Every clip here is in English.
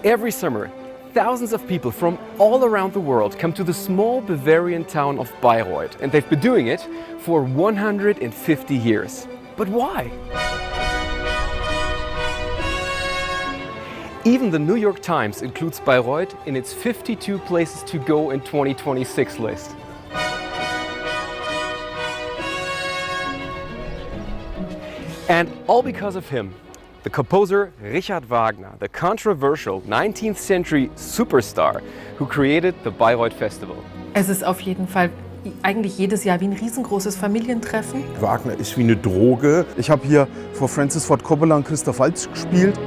Every summer, thousands of people from all around the world come to the small Bavarian town of Bayreuth, and they've been doing it for 150 years. But why? Even the New York Times includes Bayreuth in its 52 places to go in 2026 list. And all because of him, the composer Richard Wagner, the controversial 19th century superstar who created the Bayreuth Festival. Es ist auf jeden Fall eigentlich jedes Jahr wie ein riesengroßes Familientreffen. Wagner ist wie eine Droge. Ich habe hier vor Francis Ford Coppola und Christoph Waltz gespielt.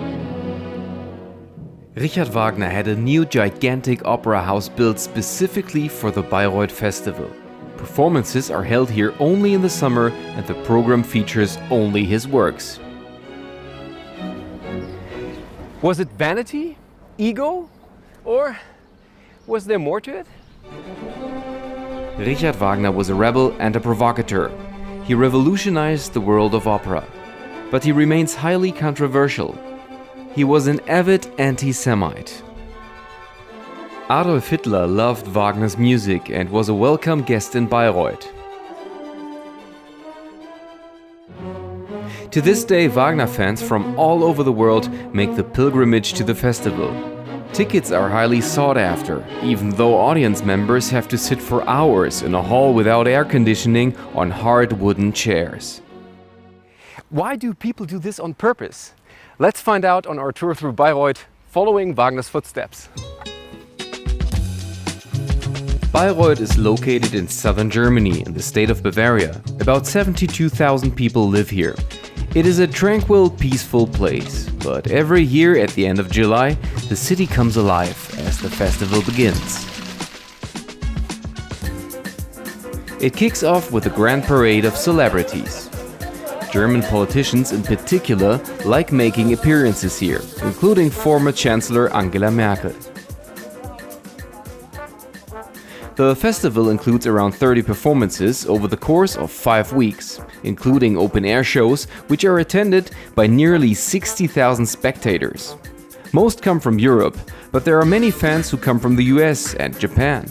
Richard Wagner had a new gigantic opera house built specifically for the Bayreuth Festival. Performances are held here only in the summer and the program features only his works. Was it vanity, ego, or was there more to it? Richard Wagner was a rebel and a provocateur. He revolutionized the world of opera, but he remains highly controversial. He was an avid anti-Semite. Adolf Hitler loved Wagner's music and was a welcome guest in Bayreuth. To this day, Wagner fans from all over the world make the pilgrimage to the festival. Tickets are highly sought after, even though audience members have to sit for hours in a hall without air conditioning on hard wooden chairs. Why do people do this on purpose? Let's find out on our tour through Bayreuth, following Wagner's footsteps. Bayreuth is located in southern Germany in the state of Bavaria. About 72,000 people live here. It is a tranquil, peaceful place, but every year at the end of July, the city comes alive as the festival begins. It kicks off with a grand parade of celebrities. German politicians in particular like making appearances here, including former Chancellor Angela Merkel. The festival includes around 30 performances over the course of 5 weeks, including open-air shows which are attended by nearly 60,000 spectators. Most come from Europe, but there are many fans who come from the US and Japan.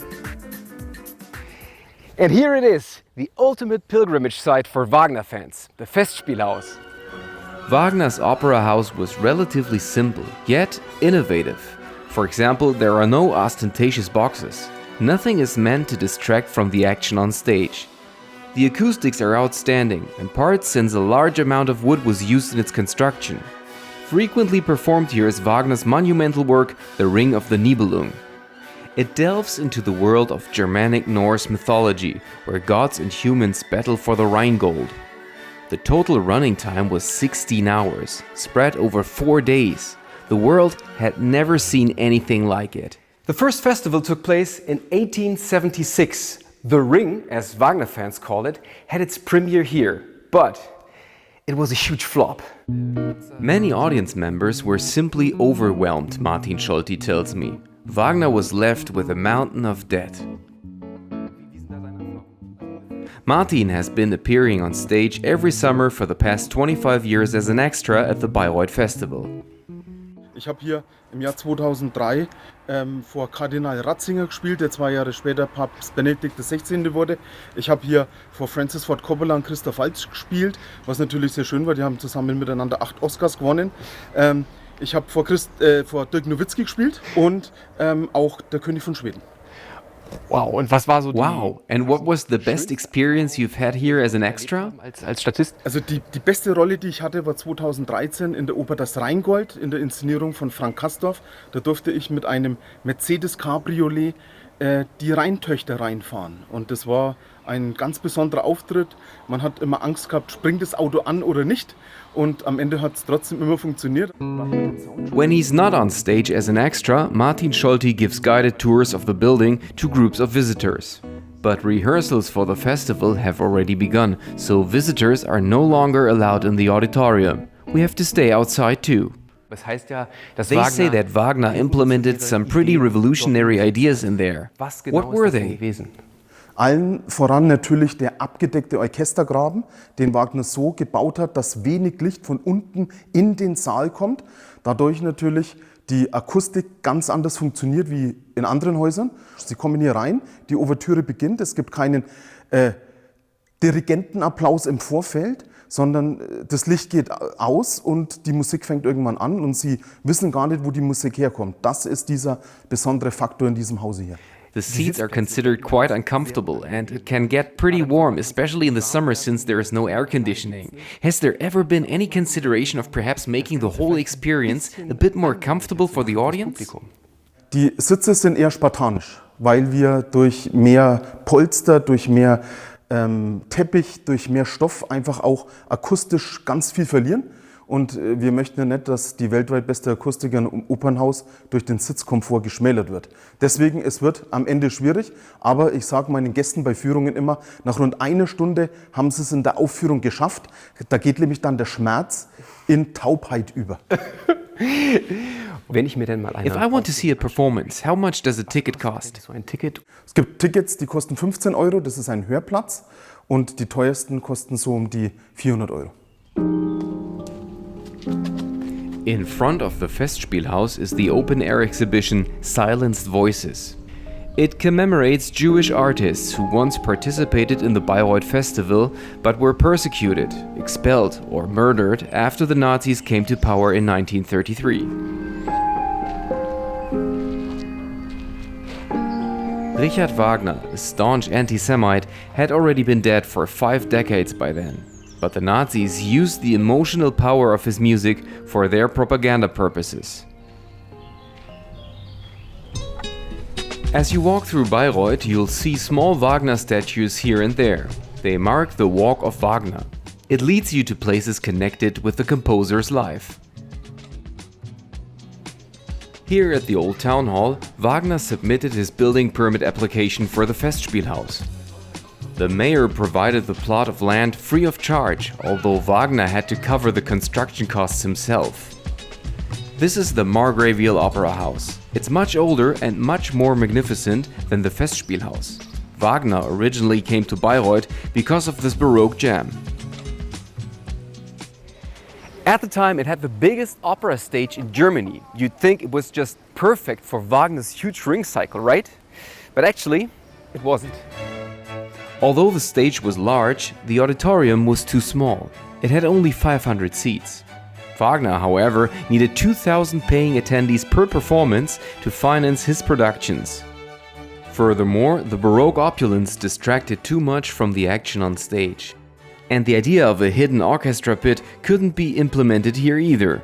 And here it is, the ultimate pilgrimage site for Wagner fans, the Festspielhaus. Wagner's opera house was relatively simple, yet innovative. For example, there are no ostentatious boxes. Nothing is meant to distract from the action on stage. The acoustics are outstanding, in part since a large amount of wood was used in its construction. Frequently performed here is Wagner's monumental work, The Ring of the Nibelung. It delves into the world of Germanic Norse mythology, where gods and humans battle for the Rheingold. The total running time was 16 hours, spread over 4 days. The world had never seen anything like it. The first festival took place in 1876. The Ring, as Wagner fans call it, had its premiere here, but it was a huge flop. Many audience members were simply overwhelmed, Martin Scholti tells me. Wagner was left with a mountain of debt. Martin has been appearing on stage every summer for the past 25 years as an extra at the Bayreuth Festival. Ich habe hier im Jahr 2003 vor Kardinal Ratzinger gespielt, der 2 Jahre später Papst Benedikt XVI. Wurde. Ich habe hier vor Francis Ford Coppola und Christoph Waltz gespielt, was natürlich sehr schön war. Die haben zusammen miteinander 8 Oscars gewonnen. Ich habe vor Dirk Nowitzki gespielt und auch der König von Schweden. Wow, und was war so Wow, and what was the best experience you've had here as an extra? als Statist? Also die beste Rolle, die ich hatte, war 2013 in der Oper Das Rheingold, in der Inszenierung von Frank Castorf. Da durfte ich mit einem Mercedes Cabriolet die Rheintöchter reinfahren. Und das war ein ganz besonderer Auftritt. Man hat immer Angst gehabt, springt das Auto an oder nicht. Und am Ende hat es trotzdem immer funktioniert. When he's not on stage as an extra, Martin Scholti gives guided tours of the building to groups of visitors. But rehearsals for the festival have already begun, so visitors are no longer allowed in the auditorium. We have to stay outside too. Das heißt ja, dass They say that Wagner implemented some pretty revolutionary ideas in there. What were they? Allen voran natürlich der abgedeckte Orchestergraben, den Wagner so gebaut hat, dass wenig Licht von unten in den Saal kommt. Dadurch natürlich die Akustik ganz anders funktioniert wie in anderen Häusern. Sie kommen hier rein, die Ouvertüre beginnt, es gibt keinen Dirigentenapplaus im Vorfeld, sondern das Licht geht aus und die Musik fängt irgendwann an und Sie wissen gar nicht, wo die Musik herkommt. Das ist dieser besondere Faktor in diesem Hause hier. The seats are considered quite uncomfortable and it can get pretty warm, especially in the summer since there is no air conditioning. Has there ever been any consideration of perhaps making the whole experience a bit more comfortable for the audience? Die Sitze sind eher spartanisch, weil wir durch mehr Polster, durch mehr Teppich, durch mehr Stoff einfach auch akustisch ganz viel verlieren. Und wir möchten ja nicht, dass die weltweit beste Akustik im Opernhaus durch den Sitzkomfort geschmälert wird. Deswegen, es wird am Ende schwierig, aber ich sage meinen Gästen bei Führungen immer, nach rund einer Stunde haben sie es in der Aufführung geschafft. Da geht nämlich dann der Schmerz in Taubheit über. Wenn ich mir denn mal If I want to see a performance, how much does a ticket cost? so ein Ticket. Es gibt Tickets, die kosten 15 €, das ist ein Hörplatz. Und die teuersten kosten so um die 400 €. In front of the Festspielhaus is the open-air exhibition Silenced Voices. It commemorates Jewish artists who once participated in the Bayreuth Festival but were persecuted, expelled or murdered after the Nazis came to power in 1933. Richard Wagner, a staunch anti-Semite, had already been dead for 5 decades by then. But the Nazis used the emotional power of his music for their propaganda purposes. As you walk through Bayreuth, you'll see small Wagner statues here and there. They mark the Walk of Wagner. It leads you to places connected with the composer's life. Here at the Old Town Hall, Wagner submitted his building permit application for the Festspielhaus. The mayor provided the plot of land free of charge, although Wagner had to cover the construction costs himself. This is the Margraviel Opera House. It's much older and much more magnificent than the Festspielhaus. Wagner originally came to Bayreuth because of this Baroque jam. At the time, it had the biggest opera stage in Germany. You'd think it was just perfect for Wagner's huge ring cycle, right? But actually, it wasn't. Although the stage was large, the auditorium was too small. It had only 500 seats. Wagner, however, needed 2,000 paying attendees per performance to finance his productions. Furthermore, the Baroque opulence distracted too much from the action on stage. And the idea of a hidden orchestra pit couldn't be implemented here either.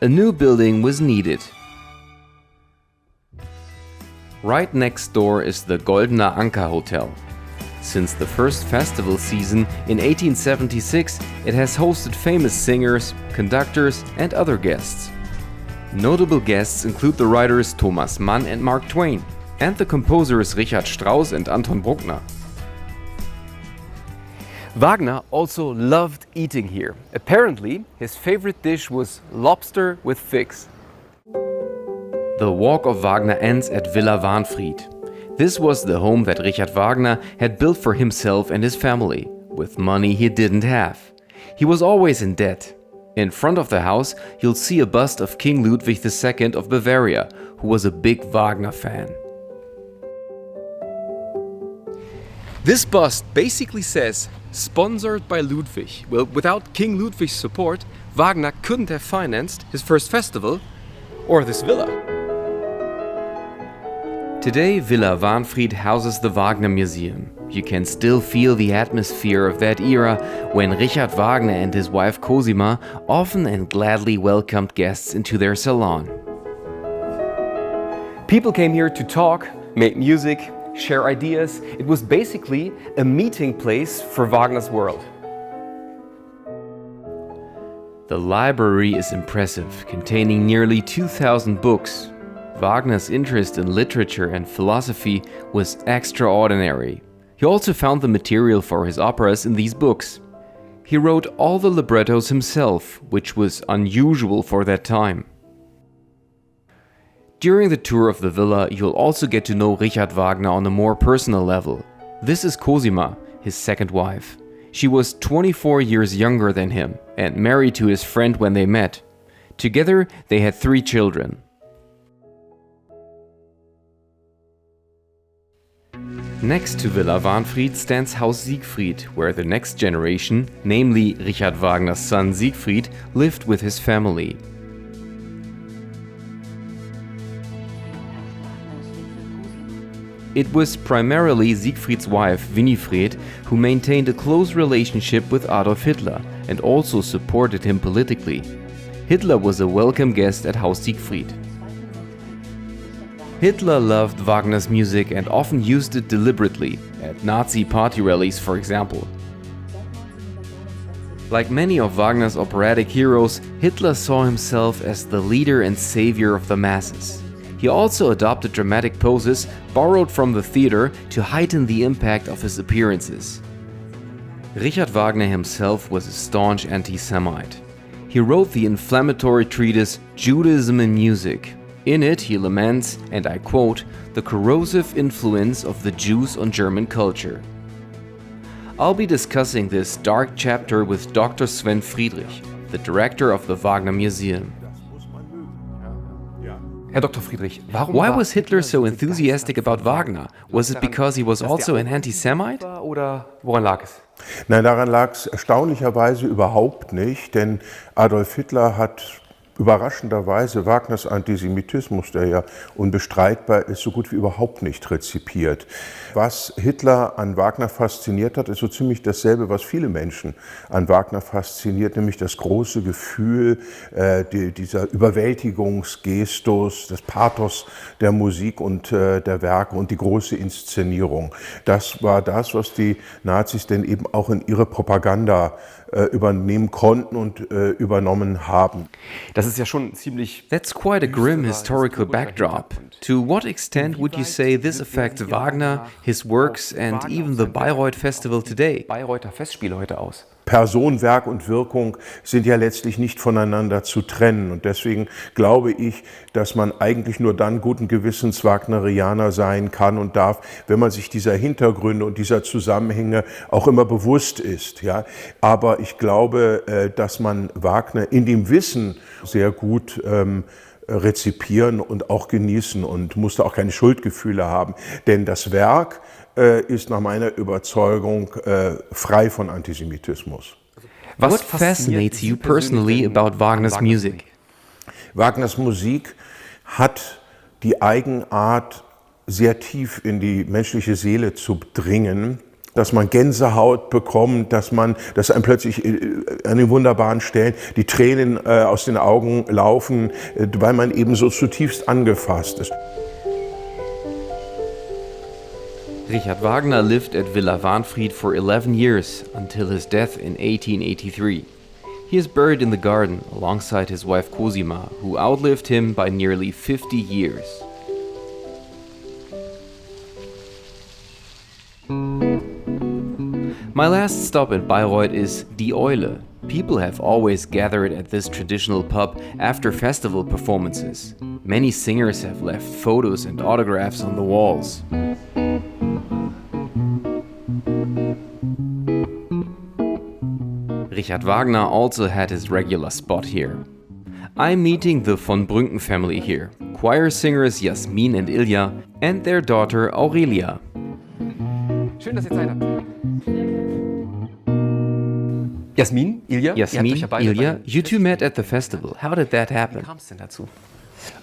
A new building was needed. Right next door is the Goldener Anker Hotel. Since the first festival season in 1876, it has hosted famous singers, conductors, and other guests. Notable guests include the writers Thomas Mann and Mark Twain, and the composers Richard Strauss and Anton Bruckner. Wagner also loved eating here. Apparently, his favorite dish was lobster with figs. The Walk of Wagner ends at Villa Wahnfried. This was the home that Richard Wagner had built for himself and his family, with money he didn't have. He was always in debt. In front of the house, you'll see a bust of King Ludwig II of Bavaria, who was a big Wagner fan. This bust basically says, sponsored by Ludwig. Well, without King Ludwig's support, Wagner couldn't have financed his first festival or this villa. Today, Villa Wahnfried houses the Wagner Museum. You can still feel the atmosphere of that era when Richard Wagner and his wife Cosima often and gladly welcomed guests into their salon. People came here to talk, make music, share ideas. It was basically a meeting place for Wagner's world. The library is impressive, containing nearly 2,000 books. Wagner's interest in literature and philosophy was extraordinary. He also found the material for his operas in these books. He wrote all the librettos himself, which was unusual for that time. During the tour of the villa, you'll also get to know Richard Wagner on a more personal level. This is Cosima, his second wife. She was 24 years younger than him and married to his friend when they met. Together, they had 3 children. Next to Villa Wahnfried stands Haus Siegfried, where the next generation, namely Richard Wagner's son Siegfried, lived with his family. It was primarily Siegfried's wife, Winifred, who maintained a close relationship with Adolf Hitler and also supported him politically. Hitler was a welcome guest at Haus Siegfried. Hitler loved Wagner's music and often used it deliberately, at Nazi party rallies for example. Like many of Wagner's operatic heroes, Hitler saw himself as the leader and savior of the masses. He also adopted dramatic poses borrowed from the theater to heighten the impact of his appearances. Richard Wagner himself was a staunch anti-Semite. He wrote the inflammatory treatise Judaism in Music. In it, he laments, and I quote, the corrosive influence of the Jews on German culture. I'll be discussing this dark chapter with Dr. Sven Friedrich, the director of the Wagner Museum. Herr Dr. Friedrich, Why was Hitler so enthusiastic about Wagner? Was it because he was also an anti-Semite? Oder woran lag es? Nein, daran lag es erstaunlicherweise überhaupt nicht, denn Adolf Hitler hat überraschenderweise Wagners Antisemitismus, der ja unbestreitbar ist, so gut wie überhaupt nicht rezipiert. Was Hitler an Wagner fasziniert hat, ist so ziemlich dasselbe, was viele Menschen an Wagner fasziniert, nämlich das große Gefühl, dieser Überwältigungsgestus, das Pathos der Musik und der Werke und die große Inszenierung. Das war das, was die Nazis denn eben auch in ihre Propaganda übernehmen konnten und übernommen haben. Das ist ja schon ziemlich... That's quite a grim historical backdrop. To what extent would you say this affects Wagner, his works and even the Bayreuth Festival today? Bayreuther Festspiele heute aus. Person, Werk und Wirkung sind ja letztlich nicht voneinander zu trennen. Und deswegen glaube ich, dass man eigentlich nur dann guten Gewissens Wagnerianer sein kann und darf, wenn man sich dieser Hintergründe und dieser Zusammenhänge auch immer bewusst ist. Ja? Aber ich glaube, dass man Wagner in dem Wissen sehr gut rezipieren und auch genießen und musste auch keine Schuldgefühle haben. Denn das Werk ist nach meiner Überzeugung frei von Antisemitismus. What fascinates you personally about Wagner's music? Wagners Musik hat die Eigenart, sehr tief in die menschliche Seele zu dringen, dass man Gänsehaut bekommt, dass einem plötzlich an den wunderbaren Stellen die Tränen aus den Augen laufen, weil man eben so zutiefst angefasst ist. Richard Wagner lived at Villa Wahnfried for 11 years until his death in 1883. He is buried in the garden alongside his wife Cosima, who outlived him by nearly 50 years. My last stop in Bayreuth is Die Eule. People have always gathered at this traditional pub after festival performances. Many singers have left photos and autographs on the walls. Richard Wagner also had his regular spot here. I'm meeting the von Brünken family here, choir singers Jasmin and Ilja and their daughter Aurelia. Schön, dass ihr Zeit habt. Jasmin, Ilja? Jasmin, Ilja, you two met at the festival. How did that happen? Wie kam es denn dazu?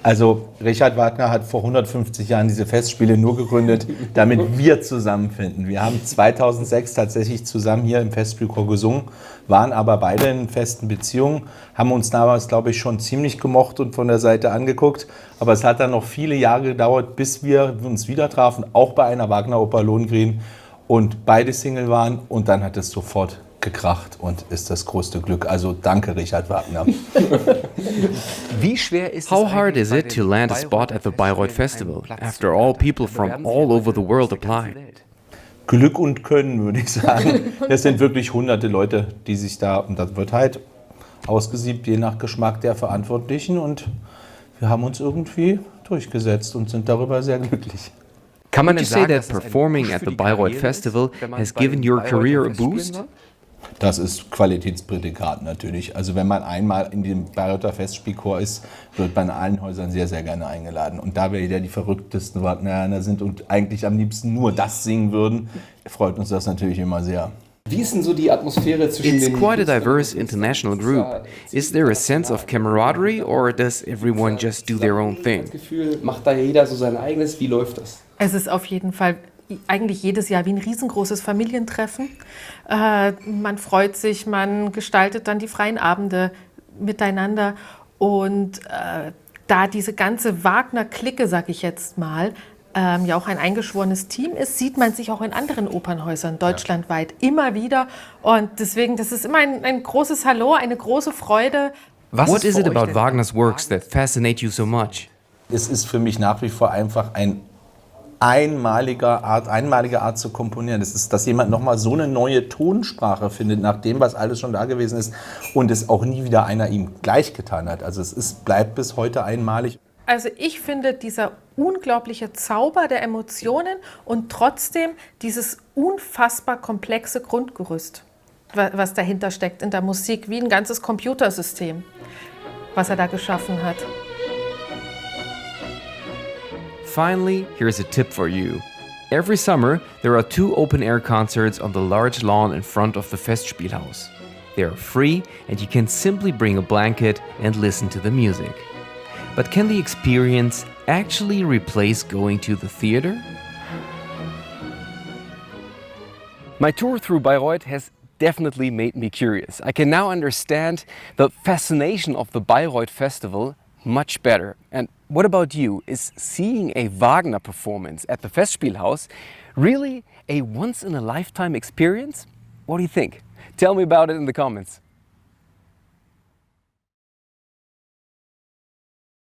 Also Richard Wagner hat vor 150 Jahren diese Festspiele nur gegründet, damit wir zusammenfinden. Wir haben 2006 tatsächlich zusammen hier im Festspielchor gesungen, waren aber beide in festen Beziehungen, haben uns damals, glaube ich, schon ziemlich gemocht und von der Seite angeguckt. Aber es hat dann noch viele Jahre gedauert, bis wir uns wieder trafen, auch bei einer Wagner-Oper Lohengrin und beide Single waren und dann hat es sofort gekracht und ist das größte Glück. Also danke, Richard Wagner. Wie schwer ist How hard is it to land a spot at the Bayreuth Festival? After all, people from all over the world apply. Glück und Können, würde ich sagen. Es sind wirklich hunderte Leute, die sich da, und das wird halt ausgesiebt, je nach Geschmack der Verantwortlichen und wir haben uns irgendwie durchgesetzt und sind darüber sehr glücklich. Kann man Would you say that performing at the Bayreuth Festival has given your career a boost? Das ist Qualitätsprädikat natürlich. Also wenn man einmal in dem Bayreuther Festspielchor ist, wird man in allen Häusern sehr, sehr gerne eingeladen. Und da wir ja die verrücktesten Wagnerianer sind und eigentlich am liebsten nur das singen würden, freut uns das natürlich immer sehr. Wie ist denn so die Atmosphäre zwischen It's den quite a diverse international group. Is there a sense of camaraderie or does everyone just do their own thing? Das Gefühl, macht da jeder so sein eigenes? Wie läuft das? Es ist auf jeden Fall eigentlich jedes Jahr wie ein riesengroßes Familientreffen. Man freut sich, man gestaltet dann die freien Abende miteinander. Und da diese ganze Wagner-Clique, sag ich jetzt mal, ja auch ein eingeschworenes Team ist, sieht man sich auch in anderen Opernhäusern deutschlandweit immer wieder. Und deswegen, das ist immer ein großes Hallo, eine große Freude. What is it für euch about denn Wagner's works that fascinate you so much? Es ist für mich nach wie vor einfach eine einmalige Art zu komponieren. Das ist, dass jemand nochmal so eine neue Tonsprache findet, nach dem, was alles schon da gewesen ist und es auch nie wieder einer ihm gleichgetan hat. Also bleibt bis heute einmalig. Also ich finde dieser unglaubliche Zauber der Emotionen und trotzdem dieses unfassbar komplexe Grundgerüst, was dahinter steckt in der Musik, wie ein ganzes Computersystem, was er da geschaffen hat. Finally, here's a tip for you. Every summer, there are 2 open-air concerts on the large lawn in front of the Festspielhaus. They are free and you can simply bring a blanket and listen to the music. But can the experience actually replace going to the theater? My tour through Bayreuth has definitely made me curious. I can now understand the fascination of the Bayreuth Festival much better. And what about you? Is seeing a Wagner performance at the Festspielhaus really a once-in-a-lifetime experience? What do you think? Tell me about it in the comments.